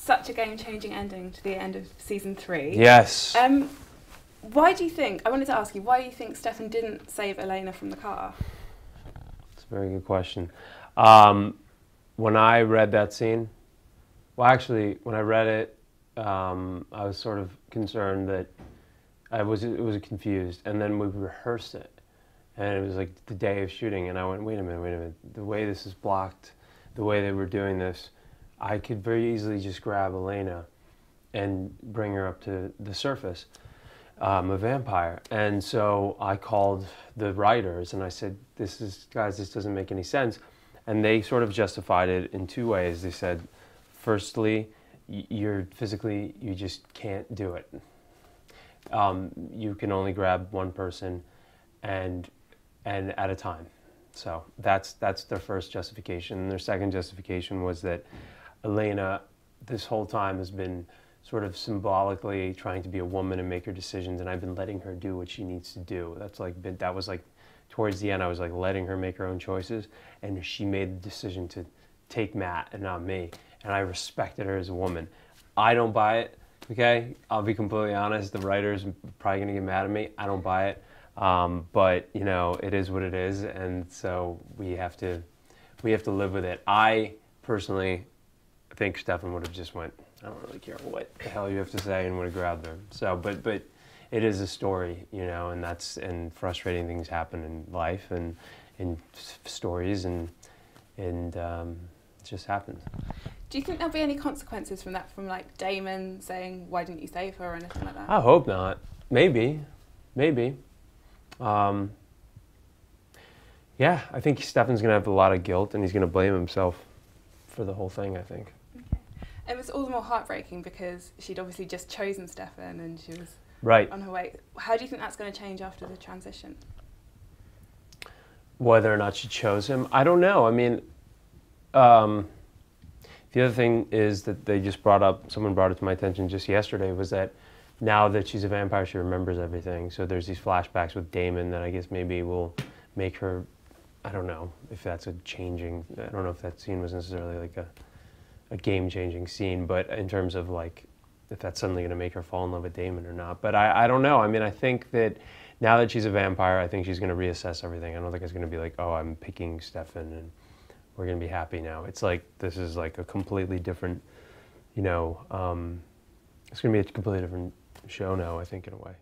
such a game-changing ending to the end of season 3. Yes. Why do you think, I wanted to ask you, why do you think Stefan didn't save Elena from the car? It's a very good question. When I read that scene, well, actually, when I read it, I was sort of concerned that it was confused, and then we rehearsed it, and it was like the day of shooting, and I went, wait a minute, the way this is blocked, the way they were doing this, I could very easily just grab Elena and bring her up to the surface, a vampire. And so I called the writers and I said, guys, this doesn't make any sense. And they sort of justified it in 2 ways. They said, firstly, you just can't do it. You can only grab one person and at a time. So that's their first justification. And their second justification was that Elena, this whole time, has been sort of symbolically trying to be a woman and make her decisions, and I've been letting her do what she needs to do. That was like towards the end, I was like letting her make her own choices, and she made the decision to take Matt and not me, and I respected her as a woman. I don't buy it, okay? I'll be completely honest. The writers are probably gonna get mad at me. I don't buy it, but you know, it is what it is, and so we have to live with it. I personally think Stefan would have just went, I don't really care what the hell you have to say, and would have grabbed her. So, but it is a story, you know, and frustrating things happen in life and in stories, and it just happens. Do you think there'll be any consequences from that, from like Damon saying, why didn't you save her, or anything like that? I hope not. Maybe. Yeah, I think Stefan's gonna have a lot of guilt, and he's gonna blame himself for the whole thing, I think. It was all the more heartbreaking because she'd obviously just chosen Stefan and she was on her way. How do you think that's going to change after the transition? Whether or not she chose him, I don't know. I mean, the other thing is that they just someone brought it to my attention just yesterday, was that now that she's a vampire, she remembers everything. So there's these flashbacks with Damon that I guess maybe will make her, I don't know if that's I don't know if that scene was necessarily like a game-changing scene, but in terms of like if that's suddenly going to make her fall in love with Damon or not. But I don't know. I mean, I think that now that she's a vampire, I think she's going to reassess everything. I don't think it's going to be like, oh, I'm picking Stefan and we're going to be happy now. It's like, this is like a completely different, you know, it's going to be a completely different show now, I think, in a way.